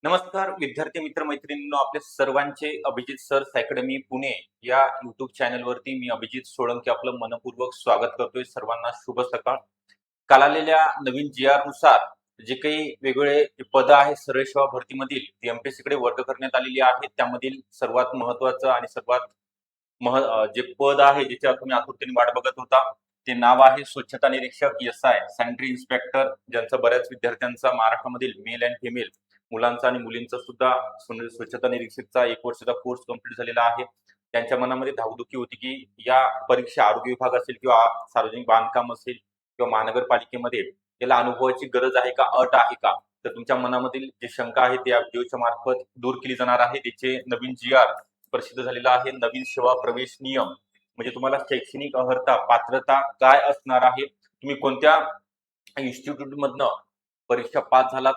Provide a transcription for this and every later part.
नमस्कार विद्यार्थी मित्र मैत्रिणींनो, आपले सर्वांचे अभिजित सर्स अकॅडमी पुणे या युट्यूब चॅनलवरती मी अभिजित सोळंकी आपलं मनपूर्वक स्वागत करतोय. सर्वांना शुभ सकाळ. काल आलेल्या नवीन जी-आर नुसार जे काही वेगवेगळे पद आहे सरळ सेवा भरतीमधील एमपीएससी कडे वर्ग करण्यात आलेली आहेत. त्यामधील सर्वात महत्वाचं आणि सर्वात जे पद आहे ज्याच्या तुम्ही आतुरतेने वाट बघत होता ते नाव आहे स्वच्छता निरीक्षक एसआय सॅनिटरी इन्स्पेक्टर, ज्यांचा बऱ्याच विद्यार्थ्यांचा महाराष्ट्रामधील मेल अँड फिमेल मुलांचा आणि मुलींचा सुद्धा स्वच्छता निरीक्षकचा 1 वर्षाचा कोर्स कंप्लीट झालेला आहे. त्यांच्या मनामध्ये धाकधुकी होती की या परीक्षा आरोग्य विभाग असेल किंवा सार्वजनिक बांधकाम असेल किंवा महानगरपालिकेमध्ये त्याला अनुभवाची गरज आहे का, अट आहे का. तर तुमच्या मनामधील जे शंका आहे ते या व्हिडिओच्या मार्फत दूर केली जाणार आहे. त्याचे नवीन जी-आर प्रसिद्ध झालेला आहे. नवीन सेवा प्रवेश नियम म्हणजे तुम्हाला शैक्षणिक अर्हता पात्रता काय असणार आहे, तुम्ही कोणत्या इन्स्टिट्यूट मधनं परीक्षा पास झालात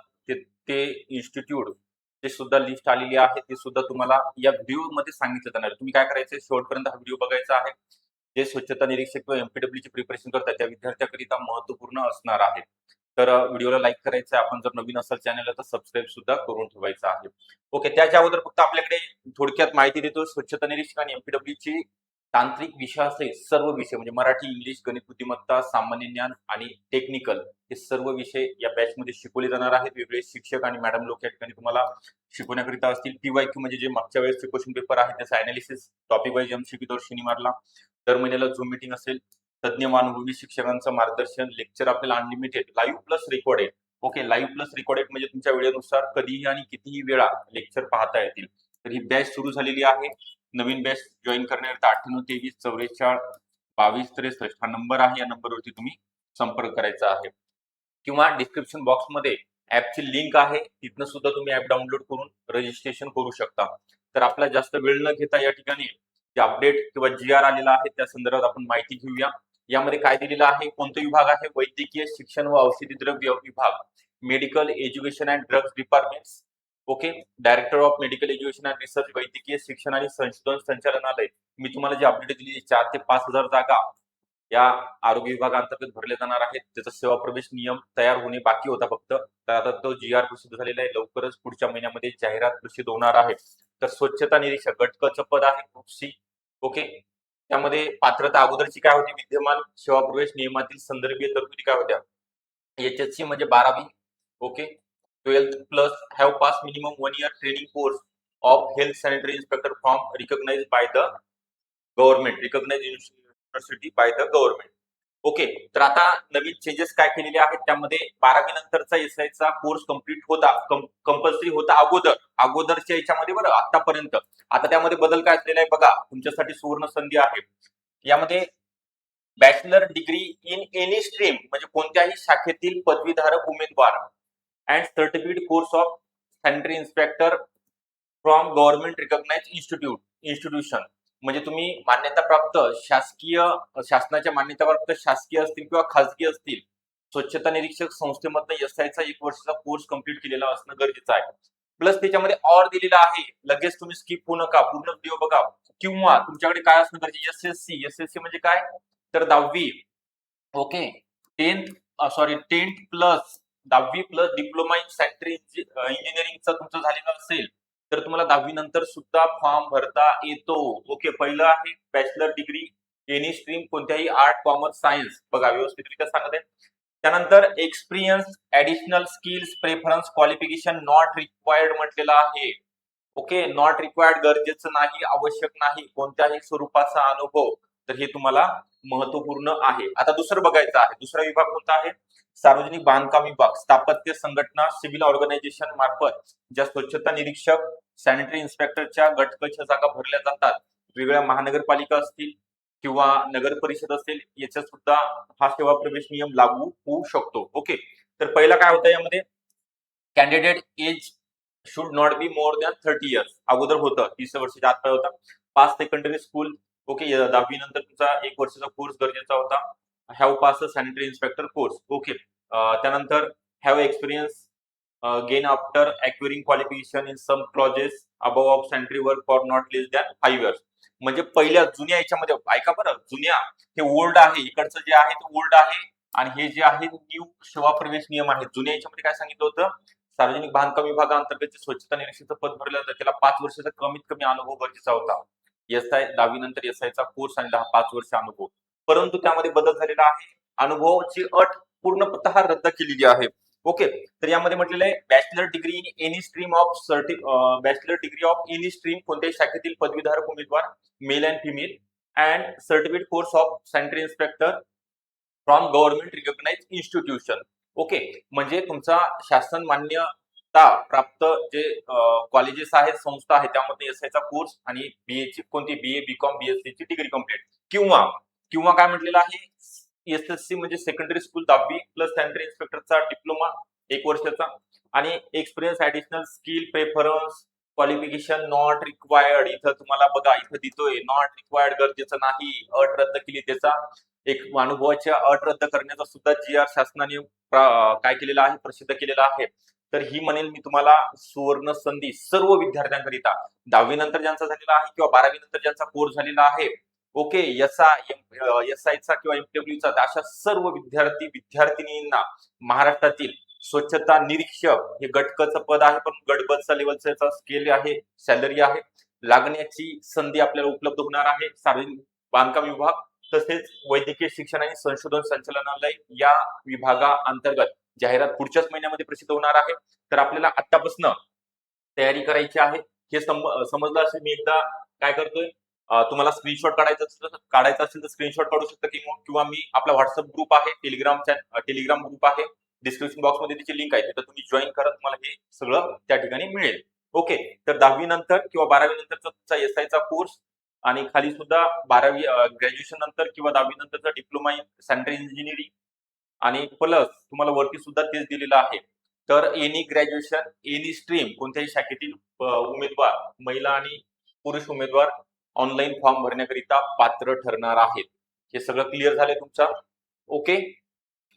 ते इन्स्टिट्यूट ते सुद्धा लिस्ट आलेली आहे, ते सुद्धा तुम्हाला या व्हिडिओ मध्ये सांगितलं जाणार आहे. तुम्ही काय करायचं, शेवटपर्यंत हा व्हिडिओ बघायचा आहे. जे स्वच्छता निरीक्षक किंवा एमपीडब्ल्यू ची प्रिपरेशन करतात त्या विद्यार्थ्यांकरिता महत्वपूर्ण असणार आहे. तर व्हिडिओला लाईक करायचं आहे. आपण जर नवीन असाल चॅनलला तर सबस्क्राईब सुद्धा करून ठेवायचं आहे. ओके, त्याच्या अगोदर फक्त आपल्याकडे थोडक्यात माहिती देतो. स्वच्छता निरीक्षक आणि एमपीडब्ल्यू ची तांत्रिक विषयासहित सर्व विषय म्हणजे मराठी, इंग्लिश, गणित, बुद्धिमत्ता, सामान्य ज्ञान आणि टेक्निकल हे सर्व विषय या बॅच मध्ये शिकवले जाणार आहेत. वेगवेगळे शिक्षक आणि मॅडम लोक या ठिकाणी तुम्हाला शिकवण्याकरिता असतील. पीवायक्यू म्हणजे जे मागच्या वेळेसचे क्वेश्चन पेपर आहे त्याचा अनालिसिस टॉपिक वाईज एमसीक्यू दर शनिवारला, दर महिन्याला झूम मीटिंग असेल, तज्ञ अनुभवी शिक्षकांचं मार्गदर्शन, लेक्चर आपल्याला unlimited live plus recorded. Okay, live plus recorded म्हणजे तुमच्या वेळेनुसार कधीही आणि कितीही वेळा लेक्चर पाहता येतील. तर ही बॅच सुरू झालेली आहे. नवीन बॅच जॉईन करण्याकरिता 9823442263 हा नंबर आहे. या नंबरवरती तुम्ही संपर्क करायचा आहे किंवा डिस्क्रिप्शन बॉक्स मध्ये ऍपची लिंक आहे, तिथनं सुद्धा तुम्ही ऍप डाउनलोड करून रजिस्ट्रेशन करू शकता. तर आपला जास्त वेळ न घेता या ठिकाणी जे अपडेट किंवा जी-आर आलेला आहे त्या संदर्भात आपण माहिती घेऊया. यामध्ये काय दिलेलं आहे, कोणता विभाग आहे, वैद्यकीय शिक्षण व औषधी द्रव्य विभाग, medical education and drugs department. Okay, director of medical education and research, वैद्यकीय शिक्षण आणि संशोधन संचालनालय. मी तुम्हाला जे अपडेट दिली 4 ते 5,000 जागा या आरोग्य विभागांतर्गत भरले जाणार आहेत. त्याचा सेवा प्रवेश नियम तयार होणे बाकी होता फक्त. तर आता तो जी-आर प्रसिद्ध झालेला आहे. लवकरच पुढच्या महिन्यामध्ये जाहिरात प्रसिद्ध होणार आहे. तर स्वच्छता निरीक्षक गटकचं पद आहे ग्रुप सी. ओके, त्यामध्ये पात्रता अगोदरची काय होती, विद्यमान सेवा प्रवेश नियमातील संदर्भीय तरतुदी काय होत्या, एचएससी म्हणजे 12वी. Okay, 12th plus have pass minimum 1 year training course of health sanitary inspector from recognised by the government, recognised university by the government. Okay, तर आता नवीन चेंजेस काय केलेले आहेत, त्यामध्ये 12वी नंतरचा एसआयचा कोर्स कंप्लीट होता, कंपल्सरी होता अगोदरच्या याच्यामध्ये बरं आतापर्यंत. आता त्यामध्ये बदल काय असलेला आहे बघा, तुमच्यासाठी सुवर्ण संधी आहे. यामध्ये bachelor degree in any stream म्हणजे कोणत्याही शाखेतील पदवीधारक उमेदवार and certificate course of sanitary inspector from government recognized institution म्हणजे तुम्ही मान्यताप्राप्त शासनाच्या मान्यताप्राप्त शासकीय असतील किंवा खासगी असतील स्वच्छता निरीक्षक संस्थेमधनं एसआयचा 1 वर्षाचा कोर्स कंप्लीट केलेला असणं गरजेचं आहे. प्लस त्याच्यामध्ये ऑर दिलेला आहे, लगेच तुम्ही स्किप होऊ नका, पूर्ण व्हिडिओ बघा. किंवा तुमच्याकडे काय असणं गरजेचं, एसएससी म्हणजे काय, तर 10वी. ओके, 10th प्लस 10वी प्लस डिप्लोमा इन सॅनिटरी इंजिनिअरिंगचा तुमचं झालेलं असेल तर तुम्हाला 10वी नंतर सुद्धा फॉर्म भरता येतो. ओके, पहिलं आहे बॅचलर डिग्री एनी स्ट्रीम, कोणत्याही आर्ट कॉमर्स सायन्स, बघा व्यवस्थितरित्या सांगत आहे. त्यानंतर experience additional skills preference qualification not required म्हटलेलं आहे. ओके, नॉट रिक्वायर्ड गरजेचं नाही, आवश्यक नाही कोणत्याही स्वरूपाचा अनुभव. तर हे तुम्हाला महत्वपूर्ण आहे. आता दुसरं बघायचं आहे, दुसरा विभाग कोणता आहे, सार्वजनिक बांधकाम विभाग, स्थापत्य संघटना सिव्हिल ऑर्गनायझेशन मार्फत ज्या स्वच्छता निरीक्षक सॅनिटरी इन्स्पेक्टरच्या गटकच्या जागा भरल्या जातात, वेगवेगळ्या महानगरपालिका असतील किंवा नगर परिषद असेल, याच्यात सुद्धा हा सेवा प्रवेश नियम लागू होऊ शकतो. ओके, तर पहिला काय होतं यामध्ये, candidate age should not be more than 30 years. अगोदर होतं 30 वर्षाच्या आत होता. Pass secondary school. ओके, 10वी नंतर तुमचा 1 वर्षाचा कोर्स गरजेचा होता. Have pass a sanitary inspector course. Okay, त्यानंतर have experience gain after acquiring qualification in some clauses above of sanitary work for not less than 5 years. म्हणजे पहिल्या जुन्या याच्यामध्ये ऐका बरं, जुन्या हे ओल्ड आहे, इकडचं जे आहे ते ओल्ड आहे आणि हे जे आहे न्यू सेवा प्रवेश नियम आहे. जुन्या याच्यामध्ये काय सांगितलं होतं, सार्वजनिक बांधकाम विभागाअंतर्गत जे स्वच्छता निरीक्षकाचं पद भरलं जातं त्याला 5 वर्षाचा कमीत कमी अनुभव गरजेचा होता. एसआय 10वी नंतर एसआयचा कोर्स आणि 5 वर्ष अनुभव. परंतु त्यामध्ये बदल झालेला आहे. अनुभवाची अट पूर्णतः रद्द केलेली आहे. ओके, तर यामध्ये म्हटलेलं आहे bachelor degree in any stream of bachelor degree of any stream कोणत्याही शाखेतील पदवीधारक उमेदवार male and female and certificate course of sanitary inspector from government recognize institution. Okay, म्हणजे तुमचा शासन मान्यता प्राप्त जे कॉलेजेस आहेत, संस्था आहेत, त्यामध्ये एसआयचा कोर्स आणि बीएची कोणती बीए बीकॉम बीएससी ची डिग्री कंप्लीट किंवा किंवा काय म्हटलेलं आहे एसएससी म्हणजे सेकंडरी स्कूल 10वी प्लस सॅनिटरी इन्स्पेक्टरचा डिप्लोमा 1 वर्षाचा आणि experience additional skill preference qualification not required. इथं तुम्हाला बघा इथं देतोय नॉट रिक्वायर्ड, गरजेचं नाही, अट रद्द केली. त्याचा एक अनुभवाच्या अट रद्द करण्याचा सुद्धा जी आर शासनाने काय केलेला आहे, प्रसिद्ध केलेला आहे. तर ही म्हणेल मी तुम्हाला सुवर्ण संधी सर्व विद्यार्थ्यांकरिता 10वी नंतर ज्यांचा झालेला आहे किंवा 12वी नंतर ज्यांचा कोर्स झालेला आहे. ओके, एसआयचा किंवा एमडब्ल्यूचा अशा सर्व विद्यार्थिनींना महाराष्ट्रातील स्वच्छता निरीक्षक हे गटकचं पद आहे, पण गटबचा लेवलचा स्केल आहे, सॅलरी आहे, लागण्याची संधी आपल्याला उपलब्ध होणार आहे. सार्वजनिक बांधकाम विभाग तसेच वैद्यकीय शिक्षण आणि संशोधन संचालनालय या विभागाअंतर्गत जाहिरात पुढच्याच महिन्यामध्ये प्रसिद्ध होणार आहे. तर आपल्याला आतापासून तयारी करायची आहे. हे समजलं असेल. मी एकदा काय करतोय, तुम्हाला स्क्रीनशॉट काढायचा असेल तर स्क्रीनशॉट काढू शकता किंवा मी आपला व्हॉट्सअप ग्रुप आहे, टेलिग्राम ग्रुप आहे, डिस्क्रिप्शन बॉक्स मध्ये त्याची लिंक आहे, तिथे तुम्ही जॉईन करा, तुम्हाला हे सगळं त्या ठिकाणी मिळेल. ओके, तर 10वी नंतर किंवा 12वी नंतरचा तुमचा एसआयचा कोर्स आणि खाली सुद्धा 12वी ग्रॅज्युएशन नंतर किंवा 10वी नंतरचा डिप्लोमा इन सॅनिटरी इंजिनिअरिंग आणि प्लस तुम्हाला वरती सुद्धा तेच दिलेलं आहे. तर एनी ग्रॅज्युएशन एनी स्ट्रीम कोणत्याही शाखेतील उमेदवार महिला आणि पुरुष उमेदवार ऑनलाईन फॉर्म भरण्याकरिता पात्र ठरणार आहेत. हे सगळं क्लिअर झालंय तुमचा. ओके,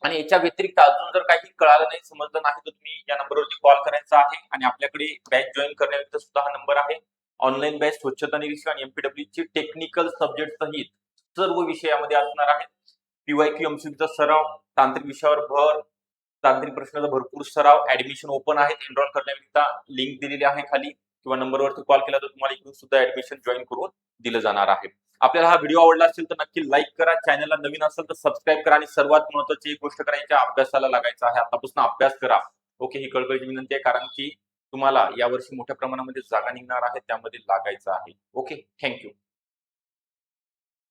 आणि याच्या व्यतिरिक्त अजून जर काही कळालं नाही, समजलं नाही, तर तुम्ही या नंबरवरती कॉल करायचा आहे. आणि आपल्याकडे बॅच जॉईन करण्याकरिता सुद्धा हा नंबर आहे. ऑनलाईन बॅच स्वच्छता निरीक्षण आणि एमपीडब्ल्यू ची टेक्निकल सब्जेक्ट सहित सर्व विषयामध्ये असणार आहे. पीवायक्यू एमसीक्यूचा सराव, तांत्रिक विषयावर भर, तांत्रिक प्रश्नाचा भरपूर सराव, ऍडमिशन ओपन आहे. एनरोल करण्याकरिता लिंक दिलेली आहे खाली किंवा नंबरवरती कॉल केला तर तुम्हाला इकडून सुद्धा ऍडमिशन जॉईन करून दिलं जाणार आहे. आपल्याला हा व्हिडिओ आवडला असेल तर नक्की लाईक करा, चॅनलला नवीन असेल तर सबस्क्राईब करा आणि सर्वात महत्त्वाची एक गोष्ट करायची, अभ्यासाला लागायचा आहे. आतापासून अभ्यास करा. ओके, ही कळकळीची विनंती आहे, कारण की तुम्हाला यावर्षी मोठ्या प्रमाणामध्ये जागा निघणार आहेत, त्यामध्ये लागायचं आहे. Okay, thank you.